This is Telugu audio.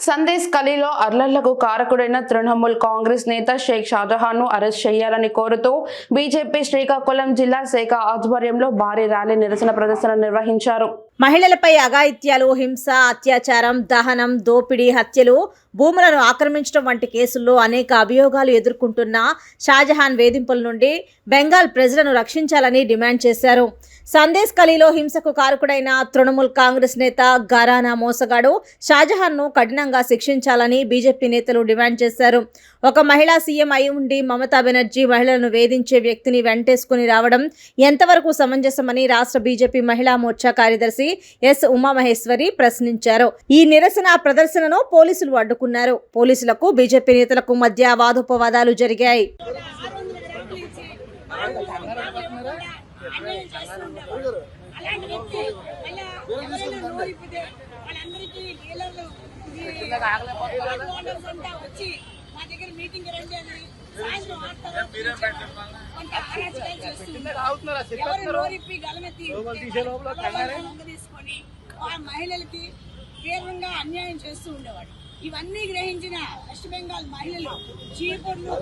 సందేశ్ ఖలీలో అర్లర్లకు కారకుడైన తృణమూల్ కాంగ్రెస్ నేత షేక్ షాజహాన్ ను అరెస్ట్ చేయాలని కోరుతూ బీజేపీ శ్రీకాకుళం జిల్లా శాఖ ఆధ్వర్యంలో భారీ ర్యాలీ నిరసన ప్రదర్శన నిర్వహించారు. మహిళలపై అఘాయిత్యాలు, హింస, అత్యాచారం, దహనం, దోపిడీ, హత్యలు, భూములను ఆక్రమించడం వంటి కేసుల్లో అనేక అభియోగాలు ఎదుర్కొంటున్న షాజహాన్ వేధింపుల నుండి బెంగాల్ ప్రజలను రక్షించాలని డిమాండ్ చేశారు. సందేశ్ ఖలీలో హింసకు కారకుడైన తృణమూల్ కాంగ్రెస్ నేత ఘరానా మోసగాడు షాజహాన్ ను కఠినంగా శిక్షించాలని బీజేపీ నేతలు డిమాండ్ చేశారు. ఒక మహిళా సీఎం అయి ఉండి మమతా బెనర్జీ మహిళలను వేధించే వ్యక్తిని వెంటేసుకుని రావడం ఎంతవరకు సమంజసమని రాష్ట్ర బీజేపీ మహిళా మోర్చా కార్యదర్శి ఎస్ ఉమామహేశ్వరి ప్రశ్నించారు. ఈ నిరసన ప్రదర్శనను పోలీసులు అడ్డుకున్నారు. పోలీసులకు బీజేపీ నేతలకు మధ్య వాదోపవాదాలు జరిగాయి. మహిళలకి తీవ్రంగా అన్యాయం చేస్తూ ఉండేవాడు. ఇవన్నీ గ్రహించిన వెస్ట్ బెంగాల్ మహిళలు చీపుర్లు